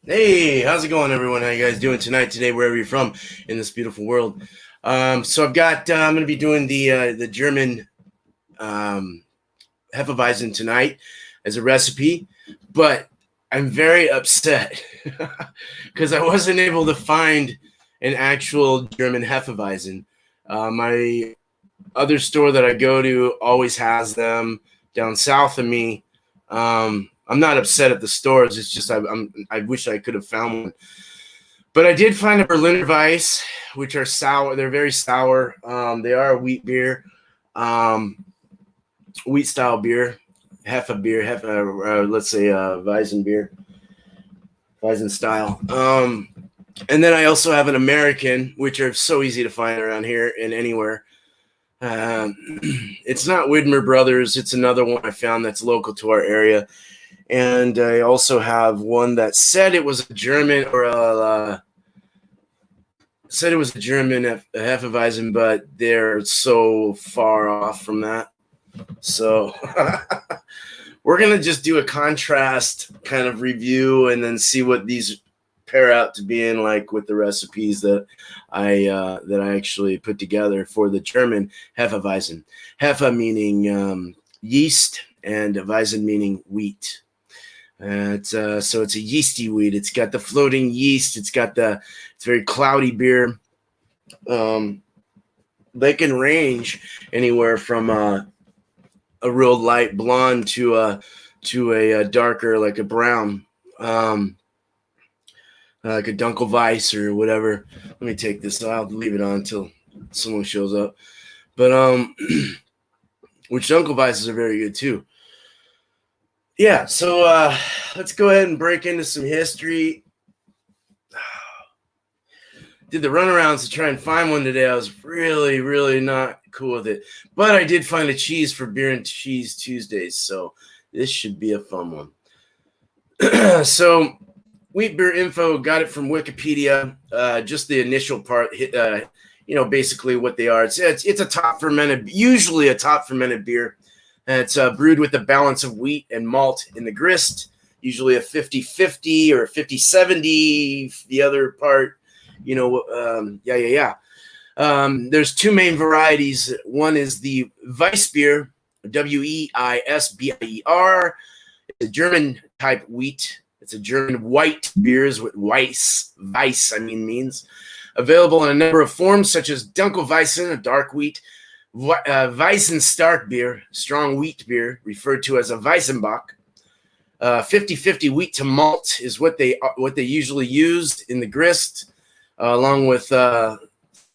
Hey, how's it going, everyone? How you guys doing tonight, today, wherever you're from in this beautiful world? So I've got I'm going to be doing the German Hefeweizen tonight as a recipe, but I'm very upset because I wasn't able to find an actual German Hefeweizen. My other store that I go to always has them down south of me. I'm not upset at the stores. It's just I wish I could have found one. But I did find a Berliner Weiss, which are sour. They're very sour. They are a wheat beer, wheat style beer, let's say Weizen beer, Weizen style. And then I also have an American, which are so easy to find around here and anywhere. It's not Widmer Brothers. It's another one I found that's local to our area. And I also have one that said it was a German or a Hefeweizen, but they're so far off from that. So we're going to just do a contrast kind of review and then see what these pair out to be in, like with the recipes that I actually put together for the German Hefeweizen. Hefe meaning yeast and Weizen meaning wheat. So it's a yeasty wheat. It's got the floating yeast. It's very cloudy beer. They can range anywhere from a real light blonde to a darker, like a brown, like a Dunkelweiss or whatever. Let me take this. I'll leave it on until someone shows up. But which Dunkelweisses are very good too. Yeah, so let's go ahead and break into some history. Did the runarounds to try and find one today. I was really, really not cool with it. But I did find a cheese for Beer and Cheese Tuesdays, so this should be a fun one. So wheat beer info, got it from Wikipedia. Just the initial part, basically what they are. It's a top fermented, usually a top fermented beer. And it's brewed with a balance of wheat and malt in the grist, usually a 50-50 or 50-70, the other part, there's two main varieties. One is the Weissbier, Weisbier. It's a German type wheat. It's a German white beers with Weiss means. Available in a number of forms, such as Dunkelweizen, a dark wheat, Weizen Stark beer, strong wheat beer, referred to as a Weizenbock. 50-50 wheat to malt is what they usually use in the grist, along with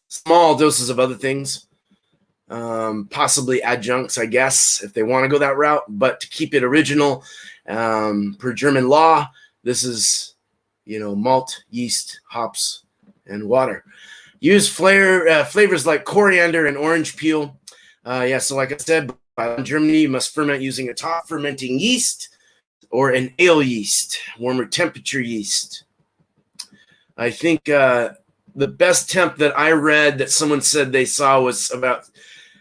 small doses of other things, possibly adjuncts, I guess, if they want to go that route. But to keep it original, per German law, this is, malt, yeast, hops, and water. Use flavors like coriander and orange peel. So like I said, in Germany, you must ferment using a top fermenting yeast or an ale yeast, warmer temperature yeast. I think the best temp that I read that someone said they saw was about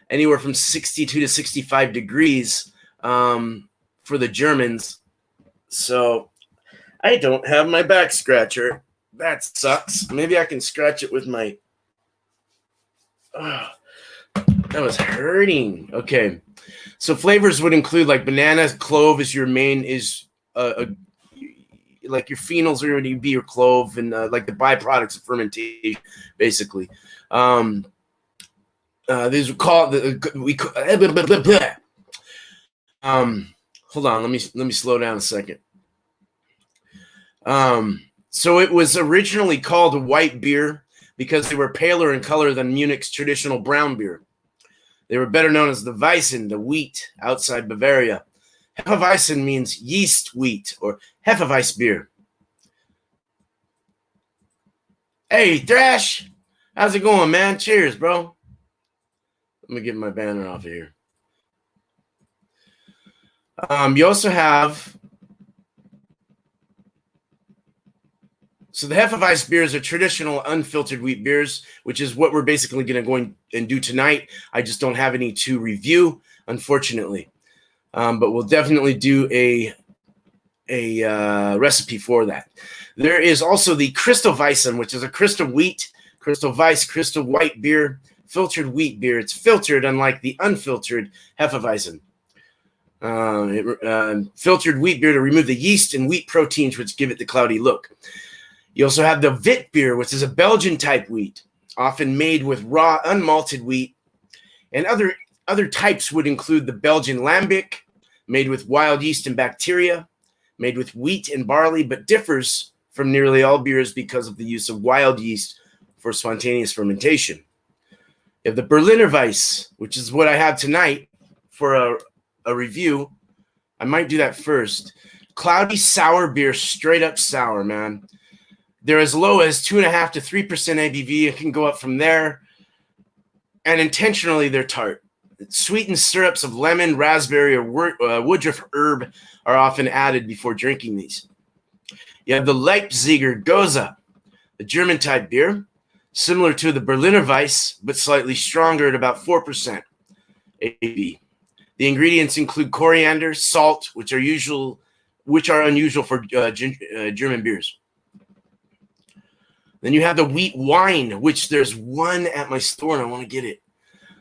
anywhere from 62 to 65 degrees for the Germans. So I don't have my back scratcher. That sucks. Maybe I can scratch it with my... Oh, that was hurting. Okay. So flavors would include like banana, clove is your main, like your phenols are going to be your clove and like the byproducts of fermentation, basically. These are called hold on, let me slow down a second. So it was originally called a white beer because they were paler in color than Munich's traditional brown beer. They were better known as the Weizen, the wheat, outside Bavaria. Hefeweizen means yeast wheat or Hefeweiss beer. Hey, Thrash, how's it going, man? Cheers, bro. Let me get my banner off of here. You also have... So the Hefeweiss beers are traditional unfiltered wheat beers, which is what we're basically going to go and do tonight. I just don't have any to review, unfortunately. But we'll definitely do a recipe for that. There is also the Hefeweizen, which is a crystal wheat, crystal Weiss, crystal white beer, filtered wheat beer. It's filtered, unlike the unfiltered Hefeweizen. Filtered wheat beer to remove the yeast and wheat proteins, which give it the cloudy look. You also have the Wit beer, which is a Belgian type wheat, often made with raw, unmalted wheat. And other types would include the Belgian Lambic, made with wild yeast and bacteria, made with wheat and barley, but differs from nearly all beers because of the use of wild yeast for spontaneous fermentation. You have the Berliner Weiss, which is what I have tonight for a review. I might do that first. Cloudy sour beer, straight up sour, man. They're as low as 2.5 to 3% ABV. It can go up from there. And intentionally, they're tart. Sweetened syrups of lemon, raspberry, or woodruff herb are often added before drinking these. You have the Leipziger Gose, the German type beer, similar to the Berliner Weiss, but slightly stronger at about 4% ABV. The ingredients include coriander, salt, which are unusual for German beers. Then you have the wheat wine, which there's one at my store, and I want to get it.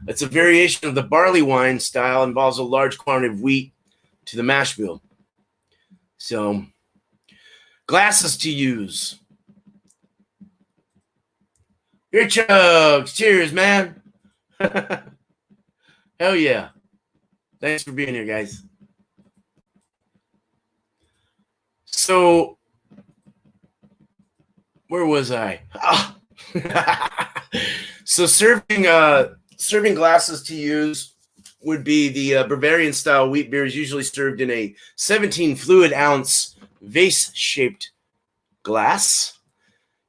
It's a variation of the barley wine style, involves a large quantity of wheat to the mash bill. So, glasses to use. Beer chugs. Cheers, man. Hell yeah. Thanks for being here, guys. So, where was I? Oh. So serving glasses to use would be the Bavarian style wheat beer is usually served in a 17 fluid ounce vase-shaped glass.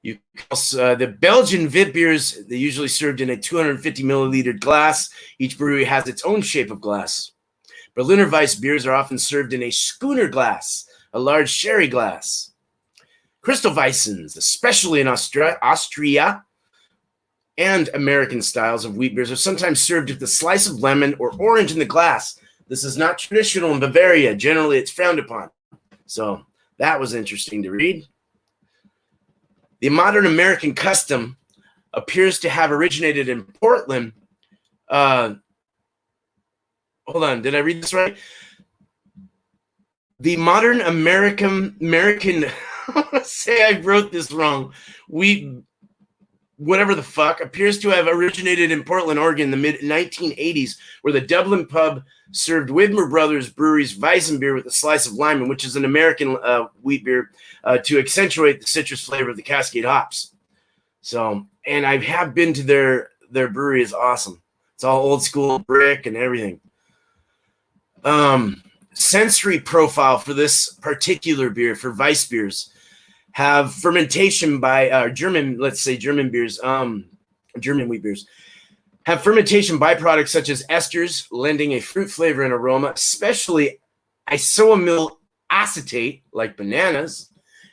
The Belgian Wit beers, they usually served in a 250 milliliter glass. Each brewery has its own shape of glass. Berliner Weiss beers are often served in a schooner glass, a large sherry glass. Hefeweizens, especially in Austria and American styles of wheat beers, are sometimes served with a slice of lemon or orange in the glass. This is not traditional in Bavaria. Generally, it's frowned upon. So that was interesting to read. The modern American custom appears to have originated in Portland. Hold on, did I read this right? The modern American say I wrote this wrong. Whatever the fuck, appears to have originated in Portland, Oregon in the mid-1980s, where the Dublin pub served Widmer Brothers Brewery's Weizen beer with a slice of lime, which is an American wheat beer, to accentuate the citrus flavor of the Cascade hops. So, and I have been to their brewery. Is awesome. It's all old school brick and everything. Sensory profile for this particular beer, for Weiss beers, have fermentation by German beers, German wheat beers, have fermentation byproducts such as esters, lending a fruit flavor and aroma, especially isoamyl acetate, like bananas,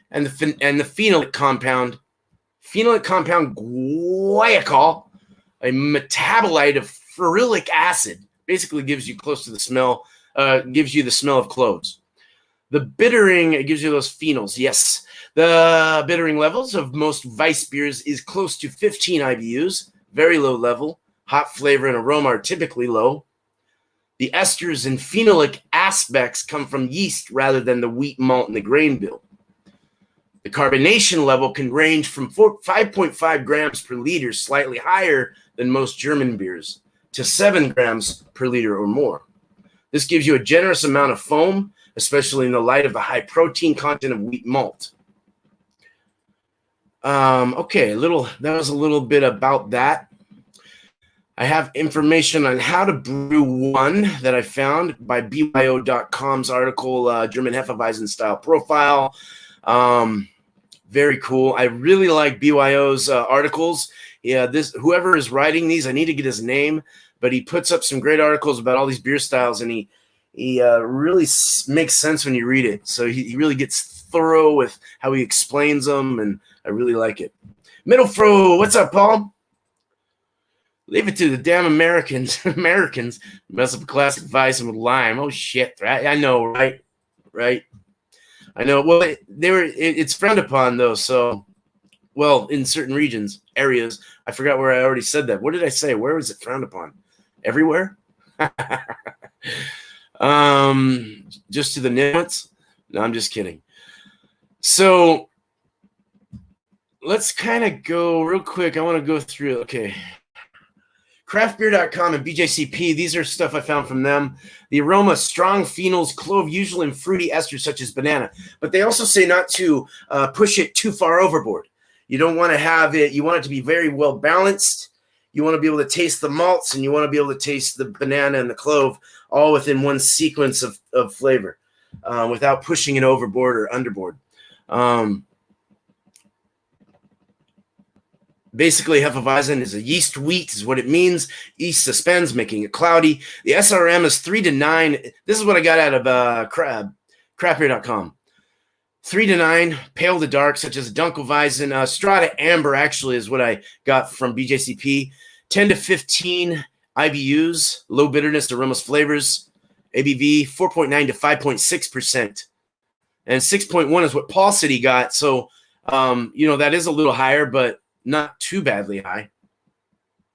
and the phenolic compound guaiacol, a metabolite of ferulic acid, basically gives you close to the smell, gives you the smell of cloves. The bittering, it gives you those phenols, yes. The bittering levels of most Weiss beers is close to 15 IBUs, very low level. Hop flavor and aroma are typically low. The esters and phenolic aspects come from yeast rather than the wheat malt in the grain bill. The carbonation level can range from 5.5 grams per liter, slightly higher than most German beers, to 7 grams per liter or more. This gives you a generous amount of foam, especially in the light of the high protein content of wheat malt. Okay, that was a little bit about that. I have information on how to brew one that I found by BYO.com's article, German Hefeweizen style profile. Very cool. I really like BYO's articles. Yeah, whoever is writing these, I need to get his name, but he puts up some great articles about all these beer styles, and he really makes sense when you read it. So he really gets thorough with how he explains them, and I really like it. Middlefro, what's up, Paul? Leave it to the damn Americans. Americans mess up a classic Weizen with lime. Oh, shit. Right? I know, right? Right. I know. Well, it's frowned upon though. So, well, in certain regions, areas. I forgot where I already said that. What did I say? Where was it frowned upon? Everywhere. Just to the nits. No, I'm just kidding. So let's kind of go real quick. I want to go through. Okay. Craftbeer.com and BJCP. These are stuff I found from them. The aroma, strong phenols, clove, usual and fruity esters such as banana. But they also say not to push it too far overboard. You don't want to have it. You want it to be very well balanced. You want to be able to taste the malts, and you want to be able to taste the banana and the clove all within one sequence of flavor without pushing it overboard or underboard. Basically, Hefeweizen is a yeast wheat, is what it means. Yeast suspends, making it cloudy. The SRM is 3 to 9. This is what I got out of craftbeer.com. 3 to 9, pale to dark, such as Dunkelweizen. Strata Amber, actually, is what I got from BJCP. 10 to 15 IBUs, low bitterness, aromas, flavors. ABV, 4.9 to 5.6%. And 6.1 is what Paul City got. So, that is a little higher, but not too badly high.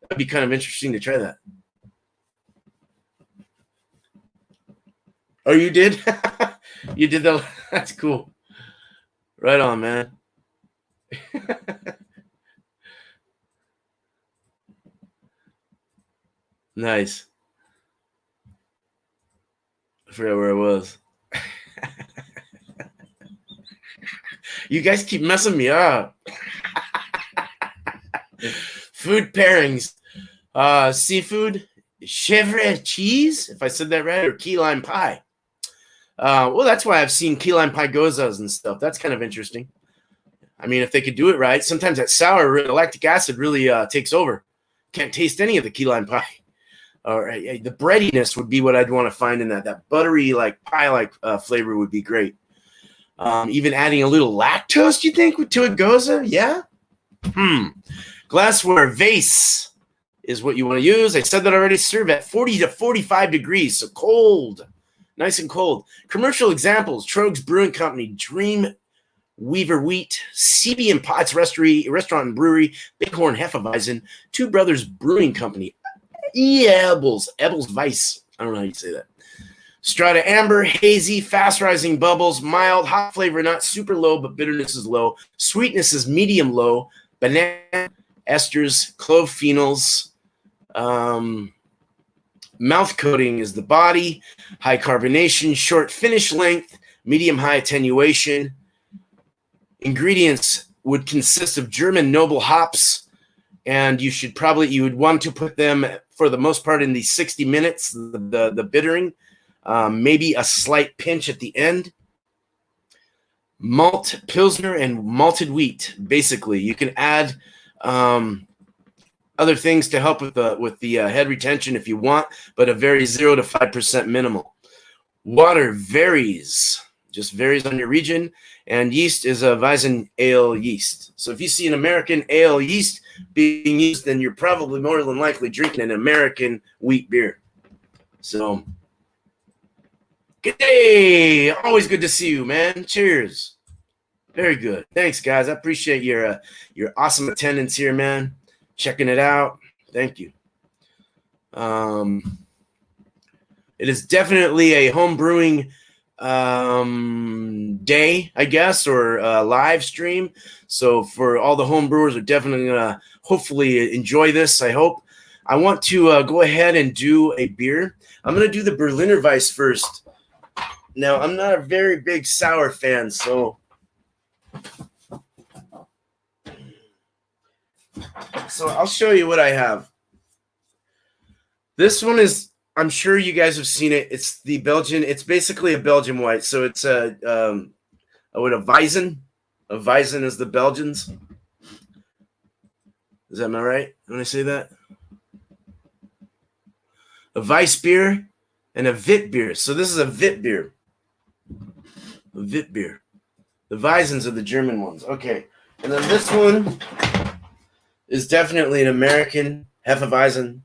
That'd be kind of interesting to try that. Oh, you did? You did that? That's cool. Right on, man. Nice. I forgot where I was. You guys keep messing me up. Food pairings. Seafood, chèvre cheese, if I said that right, or key lime pie. Well, that's why I've seen key lime pie gozas and stuff. That's kind of interesting. I mean, if they could do it right, sometimes that sour lactic acid really takes over. Can't taste any of the key lime pie. All right, the breadiness would be what I'd want to find in that. That buttery, like pie-like flavor would be great. Even adding a little lactose, you think, to a goza? Yeah. Glassware vase is what you want to use. I said that already. Serve at 40 to 45 degrees, so cold, nice and cold. Commercial examples: Trogs Brewing Company, Dream Weaver Wheat, CB and Potts Restaurant and Brewery, Bighorn Hefeweizen, Two Brothers Brewing Company, Ebels Weiss. I don't know how you say that. Strata Amber, hazy, fast rising bubbles, mild, hot flavor, not super low, but bitterness is low. Sweetness is medium low. Banana, esters, clove phenols. Mouth coating is the body. High carbonation, short finish length, medium high attenuation. Ingredients would consist of German noble hops, and you would want to put them for the most part in the 60 minutes, the bittering. Maybe a slight pinch at the end. Malt, Pilsner, and malted wheat. Basically, you can add other things to help with the head retention if you want, but a very 0 to 5% minimal. Water varies, just varies on your region, and yeast is a Weizen ale yeast. So if you see an American ale yeast being used, then you're probably more than likely drinking an American wheat beer. So. Good day. Always good to see you, man. Cheers. Very good. Thanks, guys. I appreciate your awesome attendance here, man. Checking it out. Thank you. It is definitely a home brewing day, I guess, or live stream. So for all the home brewers, are definitely going to hopefully enjoy this, I hope. I want to go ahead and do a beer. I'm going to do the Berliner Weiss first. Now, I'm not a very big sour fan, so I'll show you what I have. This one is, I'm sure you guys have seen it. It's the Belgian. It's basically a Belgian white. So it's a Weizen. A Weizen is the Belgians. Is that am I right when I say that? A Weiss beer and a Wit beer. So this is a Wit beer. A Wit beer. The Weizens are the German ones. Okay. And then this one is definitely an American Hefeweizen.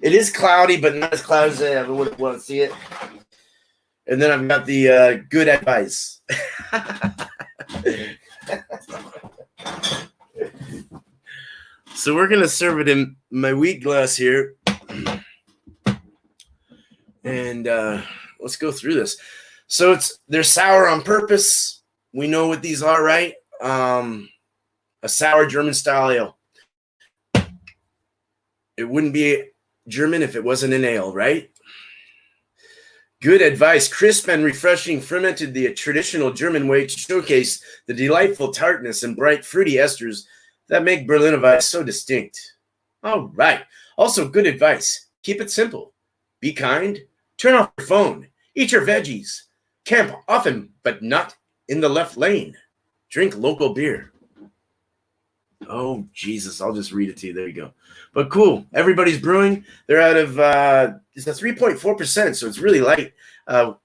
It is cloudy, but not as cloudy as I ever would want to see it. And then I've got the good advice. So we're going to serve it in my wheat glass here. And let's go through this. So they're sour on purpose. We know what these are, right? A sour German style ale. It wouldn't be German if it wasn't an ale, right? Good advice. Crisp and refreshing, fermented the traditional German way to showcase the delightful tartness and bright fruity esters that make Berliner Weiss so distinct. All right. Also, good advice. Keep it simple. Be kind. Turn off your phone. Eat your veggies. Camp often, but not in the left lane. Drink local beer. Oh, Jesus. I'll just read it to you. There you go. But cool. Everybody's brewing. They're out of it's a 3.4%, so it's really light,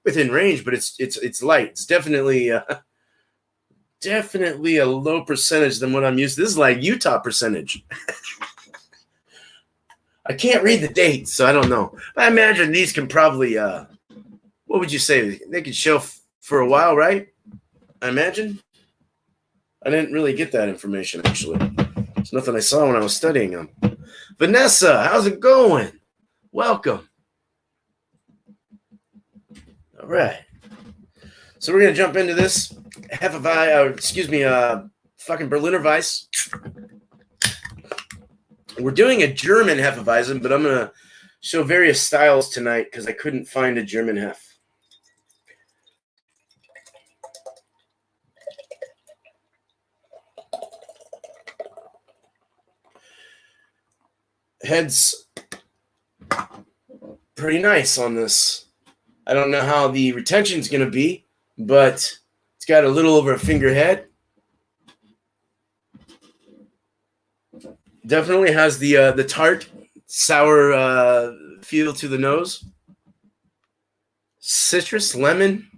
within range, but it's light. It's definitely a low percentage than what I'm used to. This is like Utah percentage. I can't read the date, so I don't know. I imagine these can probably what would you say? They could shelf for a while, right? I imagine. I didn't really get that information, actually. It's nothing I saw when I was studying them. Vanessa, how's it going? Welcome. All right. So we're going to jump into this fucking Berliner Weiss. We're doing a German Hefeweizen, but I'm going to show various styles tonight because I couldn't find a German Hef. Head's pretty nice on this. I don't know how the retention is going to be, but it's got a little over a finger head. Definitely has the tart, sour feel to the nose. Citrus, lemon,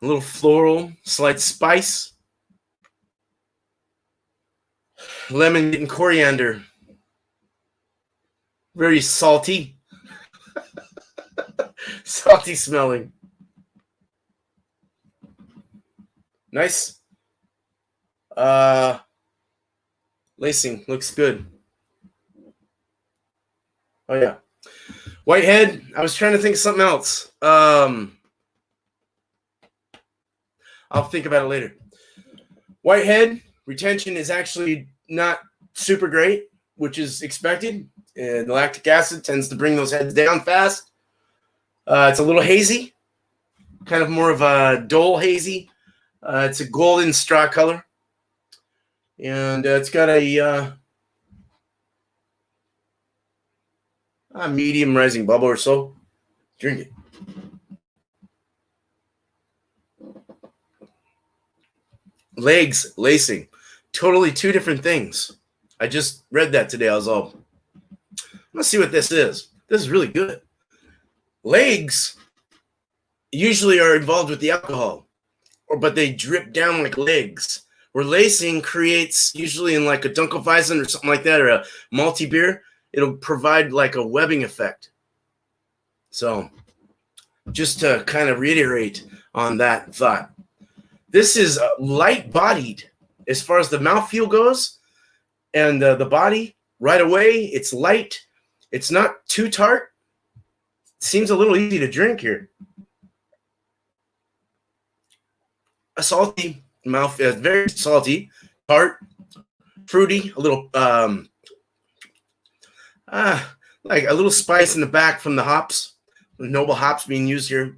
a little floral, slight spice. Lemon and coriander. Very salty. Salty smelling. Nice. Lacing looks good. Oh yeah. Whitehead. I was trying to think of something else. I'll think about it later. Whitehead retention is actually not super great, which is expected. And the lactic acid tends to bring those heads down fast. It's a little hazy, kind of more of a dull hazy. It's a golden straw color. And it's got a medium rising bubble or so. Drink it. Legs, lacing. Totally two different things. I just read that today. I was all, let's see what this is. This is really good. Legs usually are involved with the alcohol, but they drip down like legs. Where lacing creates, usually in like a Dunkelweizen or something like that, or a malty beer, it'll provide like a webbing effect. So just to kind of reiterate on that thought. This is light-bodied as far as the mouthfeel goes, and the body, right away, it's light. It's not too tart. Seems a little easy to drink here. A salty mouth, very salty, tart, fruity, a little like a little spice in the back from the hops, the noble hops being used here.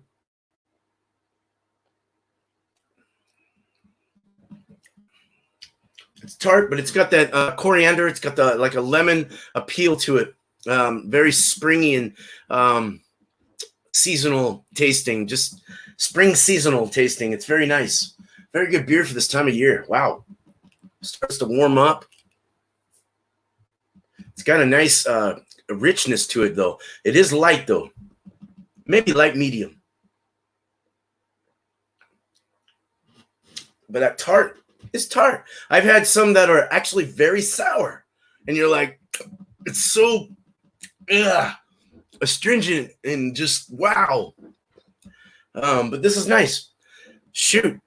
It's tart, but it's got that coriander. It's got the like a lemon appeal to it. Very springy and seasonal tasting, just spring seasonal tasting. It's very nice. Very good beer for this time of year. Wow. Starts to warm up. It's got a nice richness to it, though. It is light, though. Maybe light medium. But that tart is tart. I've had some that are actually very sour. And you're like, it's so astringent and just, wow. But this is nice. Shoot.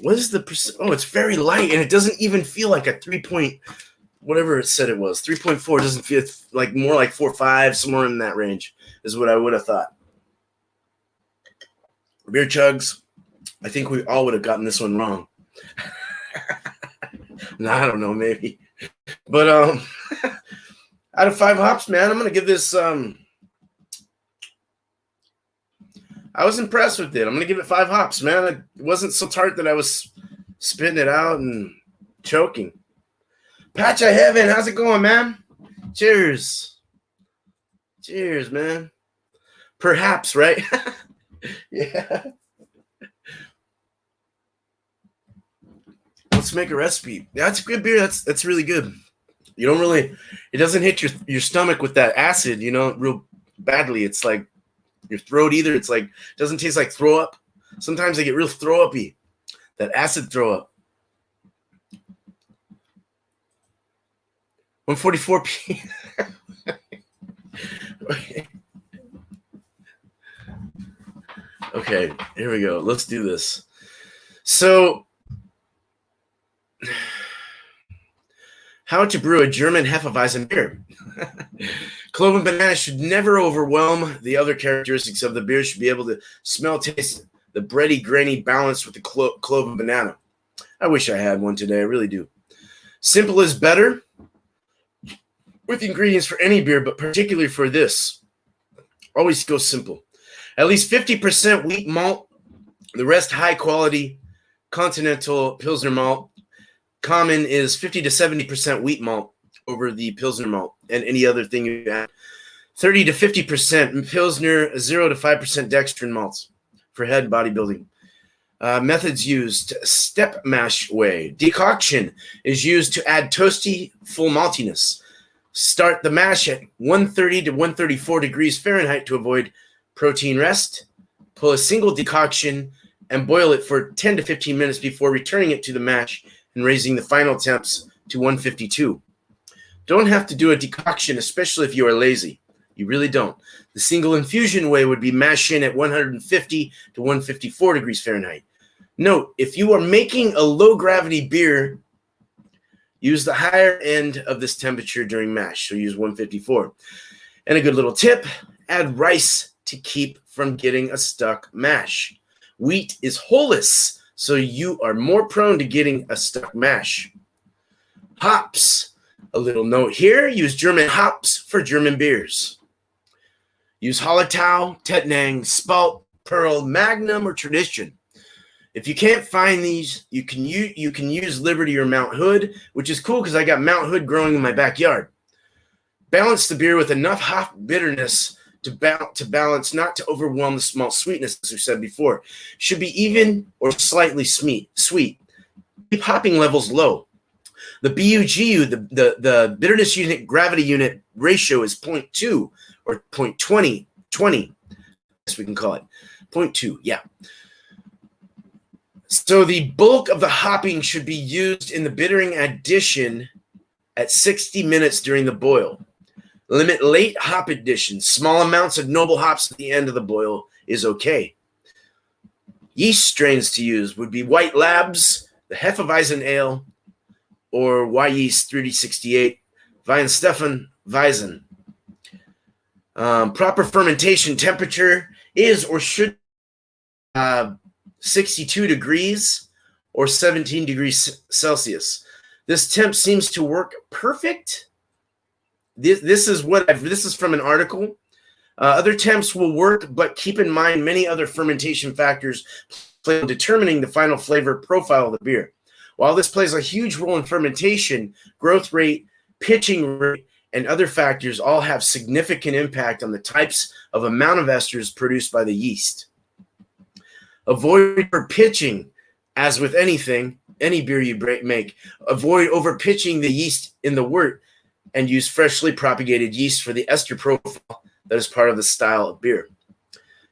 What is the percent? Oh, it's very light, and it doesn't even feel like a 3 point, whatever it said it was. 3.4 doesn't feel like more like 4.5, somewhere in that range is what I would have thought. Beer chugs. I think we all would have gotten this one wrong. No, I don't know, maybe. But out of 5 hops, man, I'm gonna give this. I was impressed with it. I'm gonna give it 5 hops, man. It wasn't so tart that I was spitting it out and choking. Patch of Heaven, how's it going, man? Cheers. Cheers, man. Perhaps, right? Yeah. Let's make a recipe. Yeah, that's a good beer. That's really good. You don't really, it doesn't hit your stomach with that acid, real badly. It's like your throat either. It's like, doesn't taste like throw up. Sometimes I get real throw uppy. That acid throw up. 144 p. Okay, here we go. Let's do this. So, how to brew a German Hefeweizen beer. Clove and banana should never overwhelm the other characteristics of the beer. Should be able to smell, taste the bready, grainy balance with the clove and banana. I wish I had one today. I really do. Simple is better with ingredients for any beer, but particularly for this. Always go simple. At least 50% wheat malt. The rest high quality continental Pilsner malt. Common is 50 to 70% wheat malt over the Pilsner malt and any other thing you add. 30 to 50% Pilsner, 0 to 5% dextrin malts for head and bodybuilding. Methods used: step mash way. Decoction is used to add toasty, full maltiness. Start the mash at 130 to 134 degrees Fahrenheit to avoid protein rest. Pull a single decoction and boil it for 10 to 15 minutes before returning it to the mash and raising the final temps to 152. Don't have to do a decoction, especially if you are lazy. You really don't. The single infusion way would be mash in at 150 to 154 degrees Fahrenheit. Note, if you are making a low-gravity beer, use the higher end of this temperature during mash, so use 154. And a good little tip, add rice to keep from getting a stuck mash. Wheat is wholeless, so you are more prone to getting a stuck mash. Hops. A little note here, use German hops for German beers. Use Hallertau, Tettnang, Spalt, Pearl, Magnum, or Tradition. If you can't find these, you can use Liberty or Mount Hood, which is cool because I got Mount Hood growing in my backyard. Balance the beer with enough hop bitterness to balance, not to overwhelm the malt sweetness, as we said before. Should be even or slightly sweet. Keep hopping levels low. The BUGU, the bitterness unit gravity unit ratio is 0.2 or 0.20, as we can call it. 0.2, yeah. So the bulk of the hopping should be used in the bittering addition at 60 minutes during the boil. Limit late hop additions. Small amounts of noble hops at the end of the boil is okay. Yeast strains to use would be White Labs, the Hefeweizen Ale, or Yeast 3D68, Weihenstephan Weizen. Proper fermentation temperature is or should 62 degrees or 17 degrees Celsius. This temp seems to work perfect. This is from an article. Other temps will work, but keep in mind many other fermentation factors play in determining the final flavor profile of the beer. While this plays a huge role in fermentation, growth rate, pitching rate, and other factors all have significant impact on the types of amount of esters produced by the yeast. Avoid overpitching, as with anything, any beer you make. Avoid overpitching the yeast in the wort and use freshly propagated yeast for the ester profile that is part of the style of beer.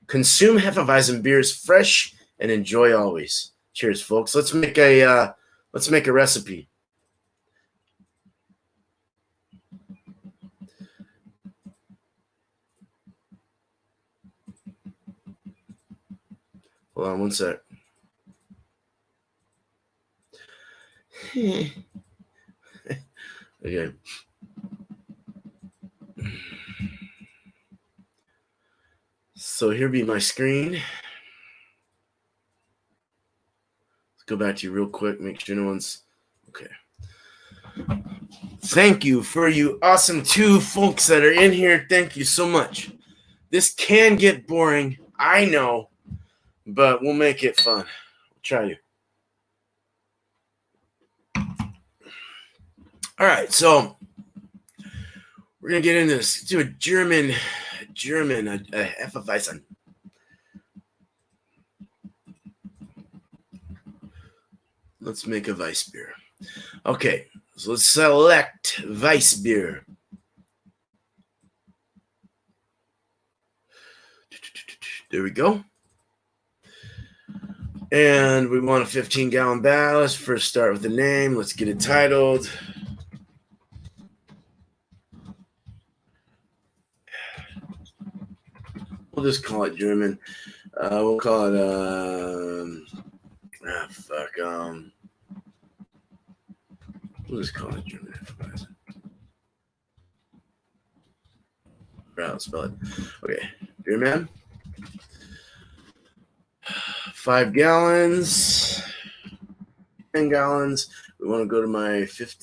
Consume Hefeweizen beers fresh and enjoy always. Cheers, folks. Let's make a recipe. Hold on one sec. Okay. So here be my screen. Let's go back to you real quick. Make sure no one's okay. Thank you for you awesome 2 folks that are in here. Thank you so much. This can get boring, I know, but we'll make it fun. We'll try you. All right, so we're gonna get into this. Let's do a German Hefeweizen. Let's make a Weiss beer. Okay, so let's select Weiss beer. There we go. And we want a 15-gallon barrel. Let's first start with the name. Let's get it titled. We'll just call it German. We'll call it we'll just call it German Hefeweizen. I'll spell it. Okay, beer man. 5 gallons. 10 gallons. We want to go to my 50.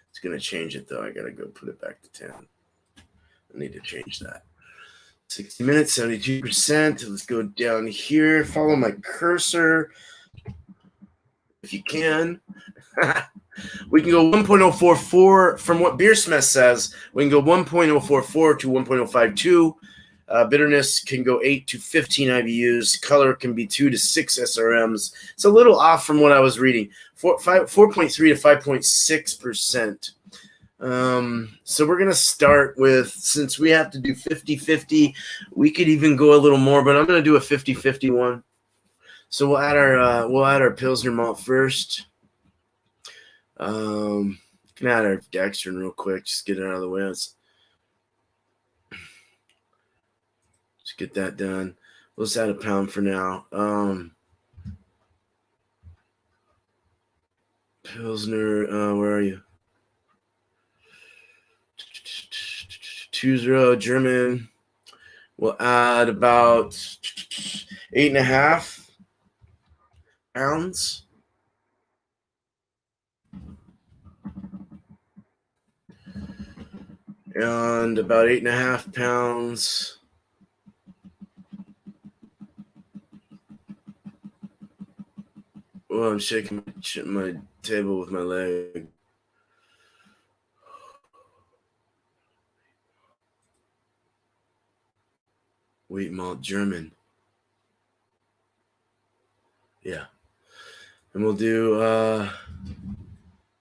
It's gonna change it though. I gotta go put it back to 10. I need to change that. 60 minutes, 72%. Let's go down here. Follow my cursor if you can. We can go 1.044 from what Beersmith says. We can go 1.044 to 1.052. Bitterness can go 8 to 15 IBUs. Color can be 2 to 6 SRMs. It's a little off from what I was reading. 4.3 to 5.6%. So we're going to start with, since we have to do 50-50, we could even go a little more, but I'm going to do a 50-50 one. So we'll add our Pilsner malt first. Can add our dextrin real quick, just get it out of the way. Let's get that done. Let's add a pound for now. Pilsner, where are you? 2-0 German. We'll add about 8.5 pounds. And about 8.5 pounds. Oh, I'm shaking my table with my leg. Wheat malt German. Yeah. And we'll do,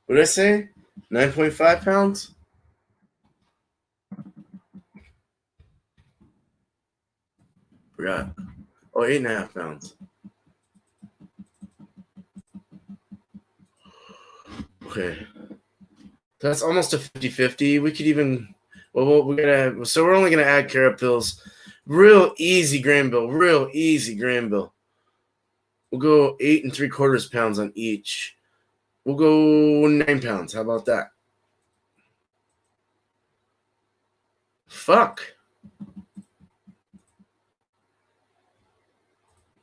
what did I say? 9.5 pounds? Forgot. Oh, 8.5 pounds. Okay. That's almost a 50-50. We could even, well, so we're only going to add carrot pills. Real easy grain bill. We'll go 8 3/4 pounds on each. We'll go 9 pounds. How about that? Fuck.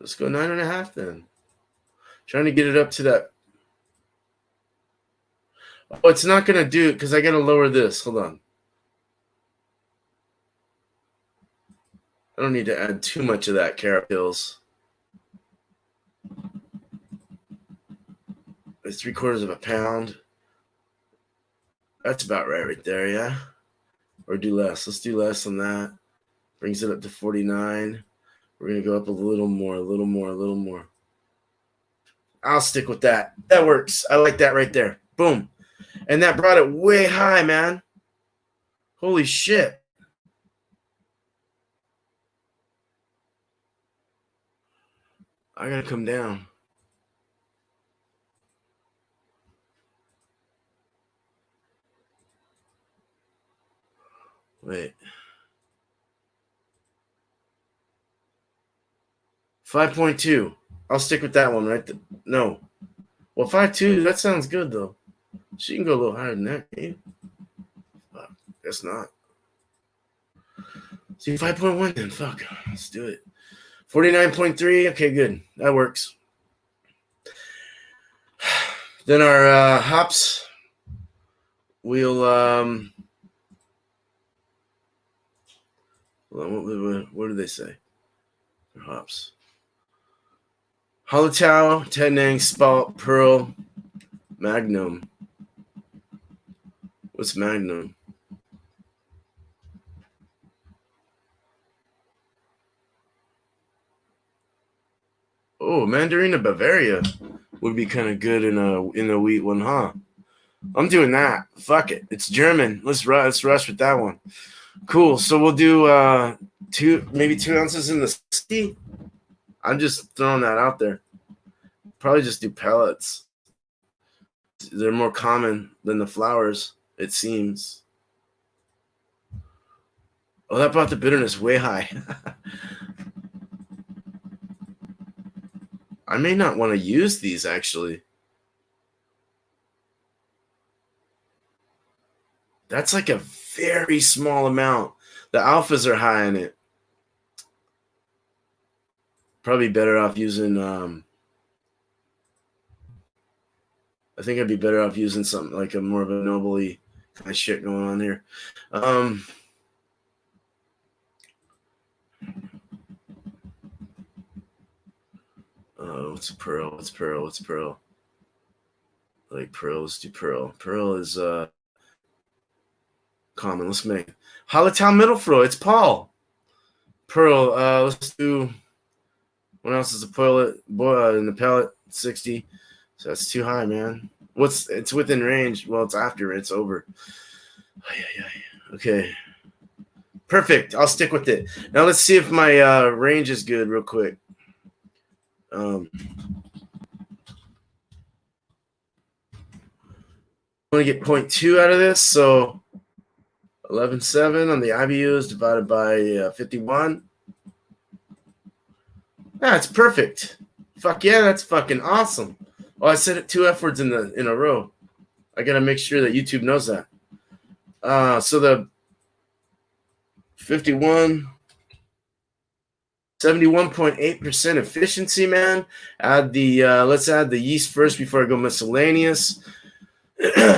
Let's go 9.5 then. Trying to get it up to that. Oh, it's not going to do it because I got to lower this. Hold on. I don't need to add too much of that carrot pills. It's 3/4 pound. That's about right there, yeah? Or do less. Let's do less than that. Brings it up to 49. We're going to go up a little more. I'll stick with that. That works. I like that right there. Boom. And that brought it way high, man. Holy shit. I got to come down. Wait. 5.2. I'll stick with that one, right? No. Well, 5.2, that sounds good, though. She can go a little higher than that, can you? Guess not. See, 5.1 then. Fuck. Let's do it. 49.3. Okay, good. That works. Then our hops, we'll what do they say? Hops. Hallertau, Tenang, Spalt, Pearl, Magnum. What's Magnum? Oh, Mandarina Bavaria would be kind of good in a wheat one, huh? I'm doing that. Fuck it. It's German. Let's rush with that one. Cool. So we'll do maybe 2 ounces in the 60. I'm just throwing that out there. Probably just do pellets. They're more common than the flowers, it seems. Oh, that brought the bitterness way high. I may not want to use these, actually. That's like a very small amount. The alphas are high in it. Probably better off using, I think I'd be better off using something like a more of a nobly kind of shit going on here. What's Pearl? What's Pearl? What's Pearl? Like Pearl, let's do Pearl. Pearl is common. Let's make Hallertau Mittelfroh. It's Paul. Pearl. Let's do. What else is a pellet? In the pellet 60. So that's too high, man. It's within range. Well, it's after. It's over. Okay. Perfect. I'll stick with it. Now let's see if my range is good real quick. I'm going to get 0.2 out of this. So 11.7 on the IBUs divided by 51. That's perfect. Fuck yeah, that's fucking awesome. Oh, I said it 2 F words in a row. I gotta make sure that YouTube knows that. So the 51, 71.8% efficiency, man. Add the let's add the yeast first before I go miscellaneous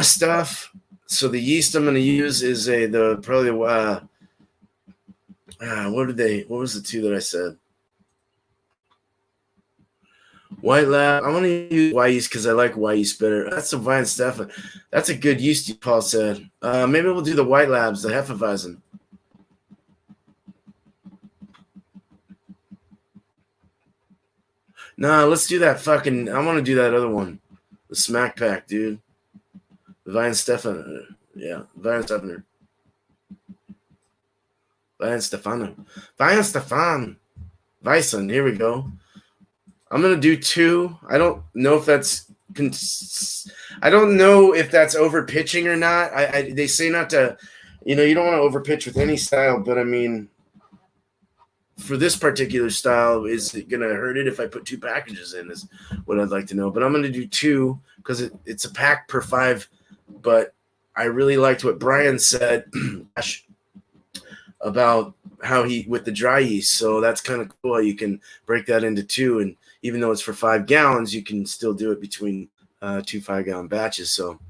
stuff. So the yeast I'm gonna use is what was the 2 that I said? White Lab. I want to use white yeast because I like white yeast better. That's the Weihenstephan. That's a good yeast, Paul said. Maybe we'll do the White Labs, the Hefeweizen. Nah, let's do that fucking. I want to do that other one. The Smack Pack, dude. The Weihenstephan. Yeah, Weihenstephaner. Weihenstephan. Weizen. Here we go. I'm gonna do 2. I don't know if that's over pitching or not. They say not to, you don't want to over pitch with any style, but I mean, for this particular style, is it gonna hurt it if I put 2 packages in? Is what I'd like to know. But I'm gonna do 2 because it's a pack per 5. But I really liked what Brian said about how he with the dry yeast. So that's kind of cool. You can break that into 2, and even though it's for 5 gallons, you can still do it between 2 5-gallon batches. So,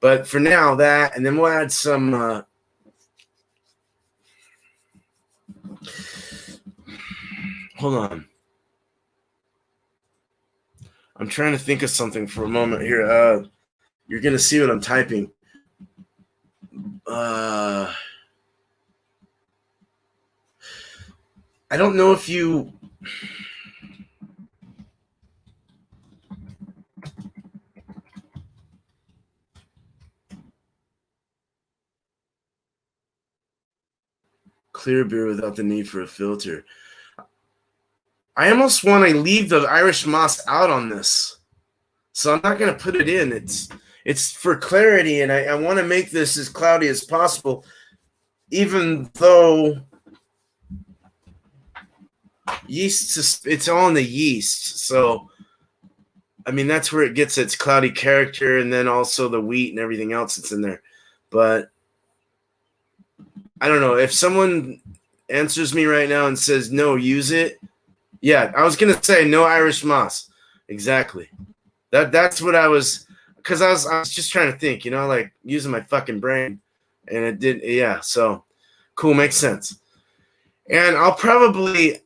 but for now, that, and then we'll add some. Hold on. I'm trying to think of something for a moment here. You're gonna see what I'm typing. I don't know if you. Clear beer without the need for a filter. I almost want to leave the Irish moss out on this, so I'm not going to put it in. It's for clarity, and I want to make this as cloudy as possible, even though Yeast, it's all in the yeast. So, I mean, that's where it gets its cloudy character, and then also the wheat and everything else that's in there. But I don't know. If someone answers me right now and says, no, use it. Yeah, I was going to say no Irish moss. Exactly. That's what I was, because I was just trying to think, like using my fucking brain. And it did, yeah. So, cool, makes sense. And I'll probably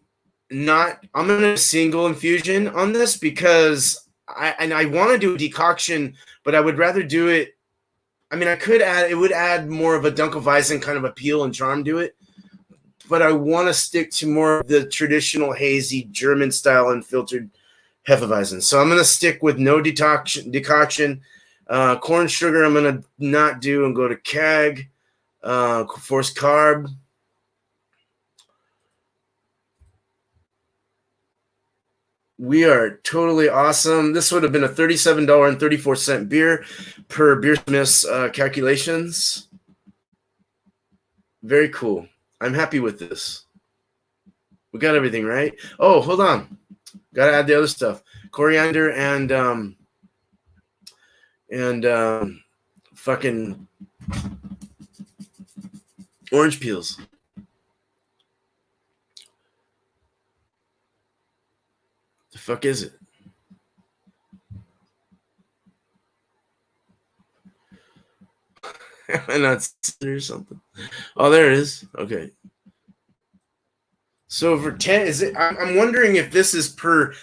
not, I'm going to single infusion on this because I want to do a decoction, but I would rather do it. I mean, it would add more of a Dunkelweizen kind of appeal and charm to it, but I want to stick to more of the traditional hazy German style unfiltered Hefeweizen. So I'm going to stick with no decoction. Corn sugar I'm going to not do and go to keg. Forced carb. We are totally awesome. This would have been a $37.34 beer per Beersmith's calculations. Very cool. I'm happy with this. We got everything right. Oh, hold on. Got to add the other stuff. Coriander and fucking orange peels. The fuck is it? Am I not or something? Oh, there it is. Okay. So for 10, is it? I'm wondering if this is per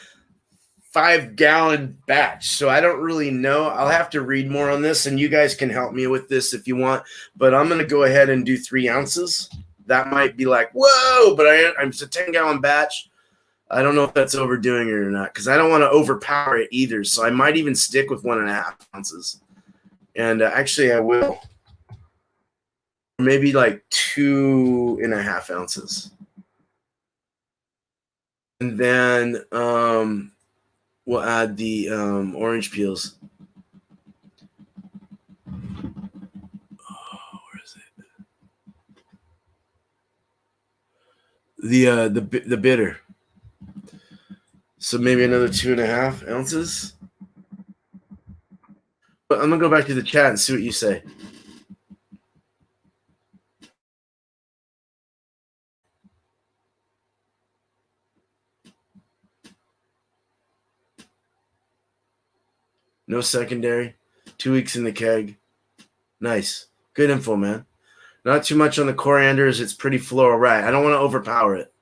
5-gallon batch. So I don't really know. I'll have to read more on this, and you guys can help me with this if you want. But I'm going to go ahead and do 3 ounces. That might be like, whoa, but it's a 10-gallon batch. I don't know if that's overdoing it or not, because I don't want to overpower it either. So I might even stick with 1.5 ounces. And actually, I will. Maybe like 2.5 ounces. And then we'll add the orange peels. Oh, where is it? The bitter. So maybe another 2.5 ounces. But I'm gonna go back to the chat and see what you say. No secondary. 2 weeks in the keg. Nice. Good info, man. Not too much on the corianders. It's pretty floral. Right. I don't want to overpower it.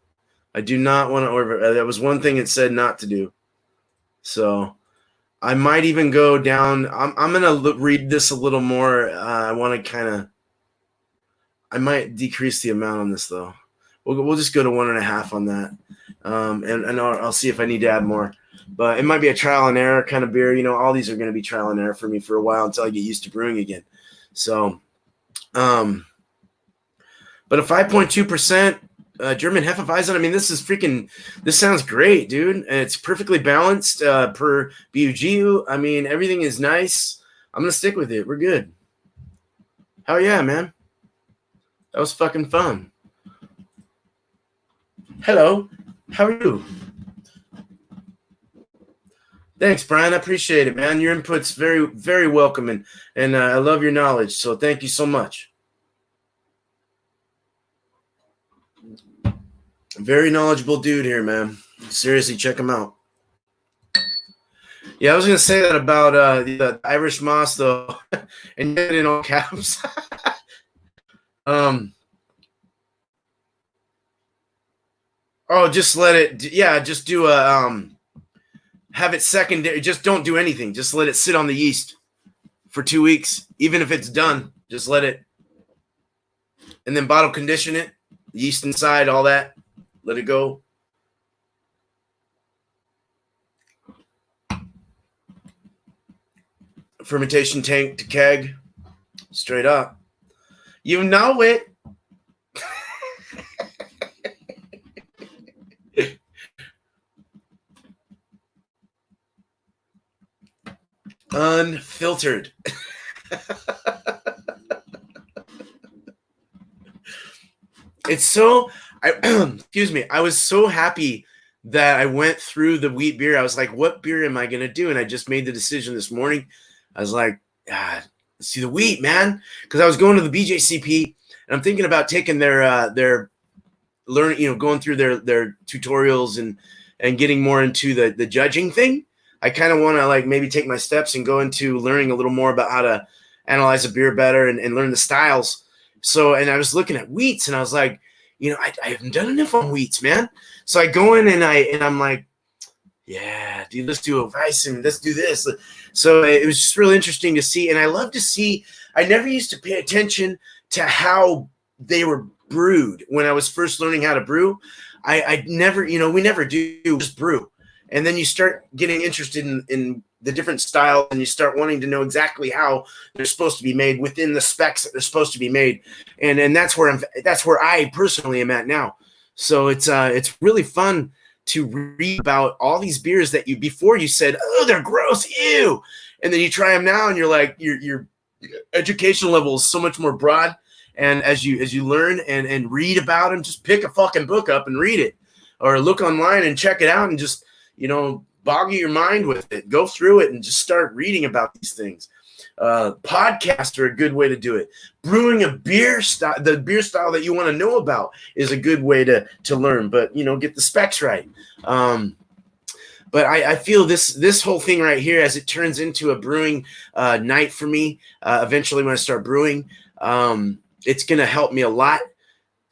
I do not want to that was one thing it said not to do. So I might even go down. I'm going to read this a little more. I want to I might decrease the amount on this, though. We'll just go to 1.5 on that. And I'll see if I need to add more. But it might be a trial and error kind of beer. All these are going to be trial and error for me for a while until I get used to brewing again. So, but a 5.2% German Hefeweizen. I mean, this sounds great, dude. And it's perfectly balanced per BUGU. I mean, everything is nice. I'm going to stick with it. We're good. Hell yeah, man. That was fucking fun. Hello. How are you? Thanks, Brian. I appreciate it, man. Your input's very, very welcome, and I love your knowledge. So thank you so much. Very knowledgeable dude here, man. Seriously, check him out. Yeah, I was gonna say that about the Irish moss, though, and then in all caps. Oh, just let it. Yeah, just do a have it secondary. Just don't do anything. Just let it sit on the yeast for 2 weeks. Even if it's done, just let it. And then bottle condition it. Yeast inside, all that. Let it go. Fermentation tank to keg. Straight up. You know it. Unfiltered. It's so excuse me. I was so happy that I went through the wheat beer. I was like, what beer am I going to do? And I just made the decision this morning. I was like, let's do the wheat, man. Because I was going to the BJCP and I'm thinking about taking their learning, going through their tutorials and getting more into the judging thing. I kind of want to like maybe take my steps and go into learning a little more about how to analyze a beer better and learn the styles. So, and I was looking at wheats and I was like, I haven't done enough on wheats, man. So I go in and I'm like, yeah, dude, let's do a Weizen, let's do this. So it was just really interesting to see. And I love to see, I never used to pay attention to how they were brewed when I was first learning how to brew. I never, we never do just brew. And then you start getting interested in the different styles and you start wanting to know exactly how they're supposed to be made within the specs that they're supposed to be made. And that's where I personally am at now. So it's really fun to read about all these beers that before you said, oh, they're gross, ew. And then you try them now and you're like, your educational level is so much more broad. And as you learn and read about them, just pick a fucking book up and read it, or look online and check it out and just, boggle your mind with it. Go through it and just start reading about these things. Podcasts are a good way to do it. Brewing a beer style, the beer style that you want to know about, is a good way to learn. But get the specs right. But I feel this whole thing right here, as it turns into a brewing night for me, eventually when I start brewing, it's going to help me a lot.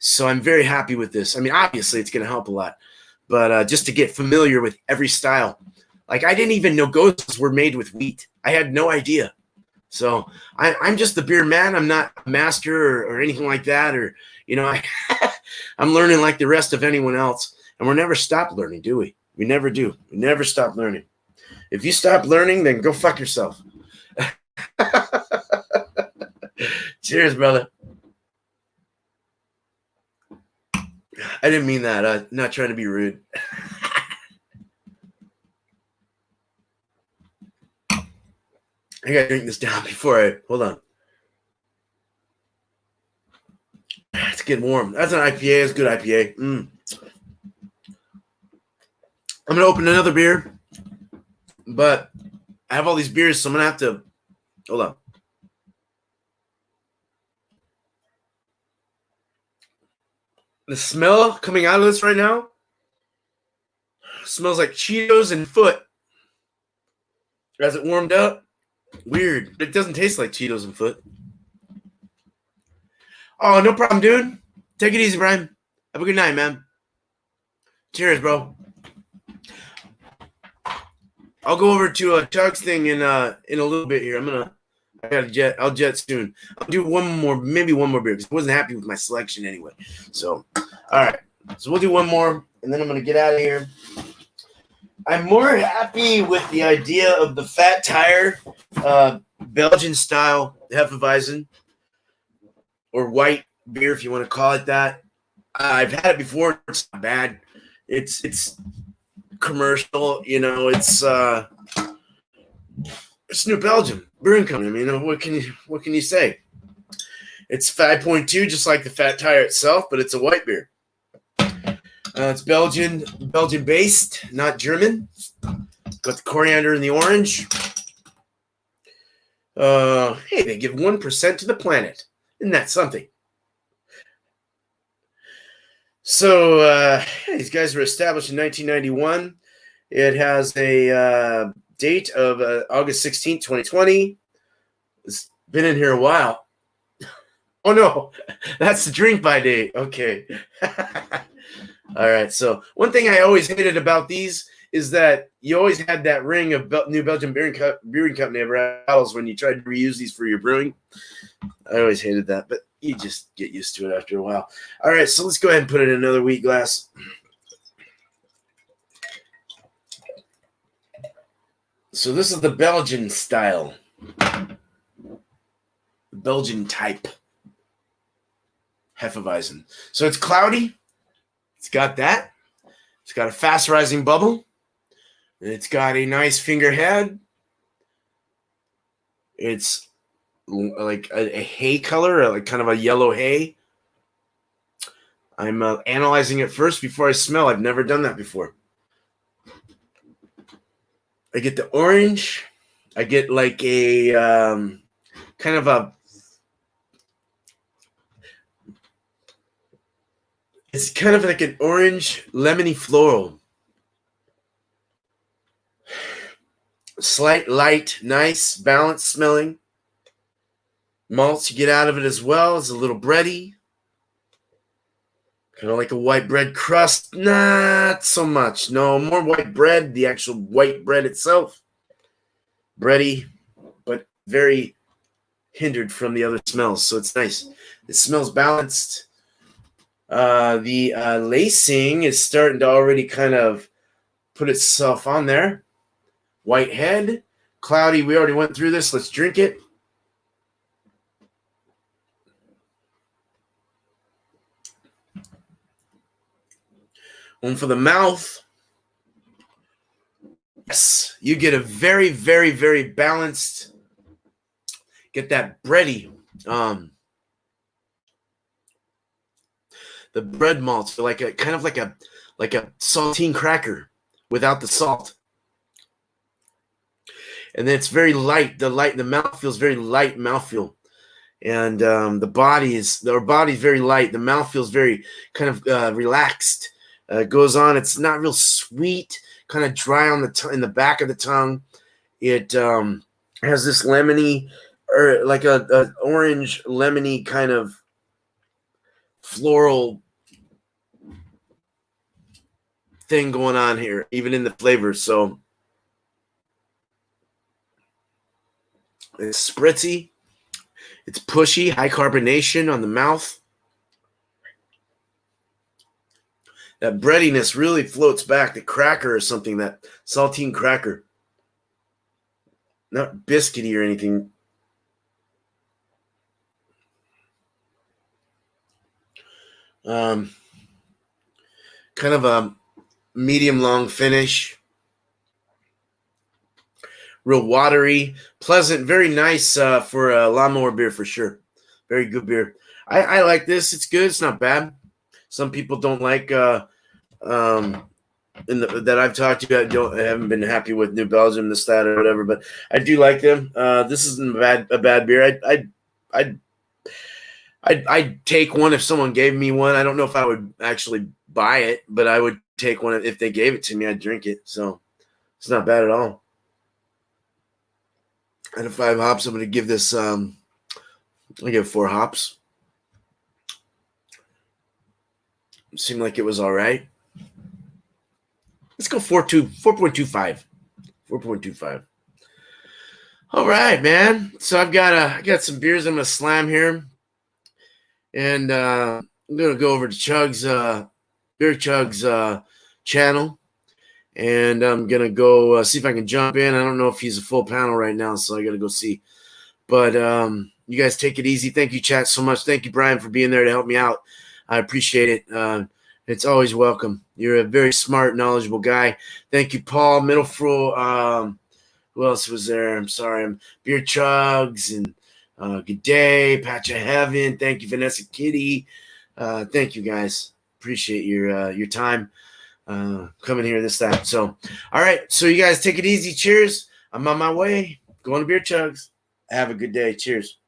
So I'm very happy with this. I mean, obviously it's going to help a lot, but just to get familiar with every style. Like, I didn't even know ghosts were made with wheat. I had no idea. So I'm just the beer man. I'm not a master or anything like that. Or, I'm learning like the rest of anyone else. And we're never stop learning, do we? We never do. We never stop learning. If you stop learning, then go fuck yourself. Cheers, brother. I didn't mean that. I'm not trying to be rude. I gotta drink this down before hold on. It's getting warm. That's an IPA. It's a good IPA. I'm gonna open another beer, but I have all these beers, so I'm gonna have to hold on. The smell coming out of this right now smells like Cheetos and foot. As it warmed up, weird. It doesn't taste like Cheetos and foot. Oh, no problem, dude. Take it easy, Brian. Have a good night, man. Cheers, bro. I'll go over to a Chuck's thing in a little bit here. I'll jet soon. I'll do maybe one more beer because I wasn't happy with my selection anyway. So, all right. So we'll do one more, and then I'm going to get out of here. I'm more happy with the idea of the Fat Tire Belgian-style Hefeweizen, or white beer, if you want to call it that. I've had it before. It's not bad. It's commercial. It's New Belgium Brewing Company. I mean, what can you say? It's 5.2, just like the Fat Tire itself, but it's a white beer. It's Belgian based, not German. Got the coriander and the orange. Hey, they give 1% to the planet. Isn't that something? So these guys were established in 1991. It has a date of August 16th, 2020. It's been in here a while. Oh, no. That's the drink by date. Okay. All right. So one thing I always hated about these is that you always had that ring of New Belgium Brewing Company of bottles when you tried to reuse these for your brewing. I always hated that, but you just get used to it after a while. All right. So let's go ahead and put it in another wheat glass. So this is the Belgian style. Belgian type Hefeweizen. So it's cloudy. It's got that. It's got a fast rising bubble. And it's got a nice finger head. It's like a hay color, like kind of a yellow hay. I'm analyzing it first before I smell. I've never done that before. I get the orange. I get like a kind of a, it's kind of like an orange lemony floral. Slight light, nice, balanced smelling. Malts you get out of it as well is a little bready. Kind of like a white bread crust. Not so much. No, more white bread, the actual white bread itself. Bready, but very hindered from the other smells, so it's nice. It smells balanced. The lacing is starting to already kind of put itself on there. White head, cloudy. We already went through this. Let's drink it. One for the mouth. Yes, you get a very, very, very balanced. Get that bready. The bread malts are like a kind of like a saltine cracker without the salt. And then it's very light. The mouth feels very light mouthfeel. And the body's very light. The mouth feels very kind of relaxed. It goes on. It's not real sweet, kind of dry on the in the back of the tongue. It has this lemony, or like a orange lemony kind of floral thing going on here, even in the flavors. So it's spritzy. It's pushy, high carbonation on the mouth. That breadiness really floats back. The cracker or something, that saltine cracker. Not biscuity or anything. Kind of a medium long finish. Real watery, pleasant, very nice for a lawnmower beer for sure. Very good beer. I like this. It's good. It's not bad. Some people don't like that I've talked to. I haven't been happy with New Belgium, this, that, or whatever. But I do like them. This isn't a bad beer. I'd take one if someone gave me one. I don't know if I would actually buy it, but I would take one if they gave it to me. I'd drink it. So it's not bad at all. Out of 5 hops, I'm going to give this. I give 4 hops. Seemed like it was all right. Let's go 4.25. 4.25. All right, man. So I got some beers I'm going to slam here. And I'm going to go over to Chug's, Beer Chug's channel. And I'm going to go see if I can jump in. I don't know if he's a full panel right now, so I got to go see. But you guys take it easy. Thank you, chat, so much. Thank you, Brian, for being there to help me out. I appreciate it. It's always welcome. You're a very smart, knowledgeable guy. Thank you, Paul Middlefro. Who else was there? I'm sorry. Beer Chugs and good day, Patch of Heaven. Thank you, Vanessa Kitty. Thank you, guys. Appreciate your time. Coming here this time. So, all right. So you guys take it easy. Cheers. I'm on my way. Going to Beer Chugs. Have a good day. Cheers.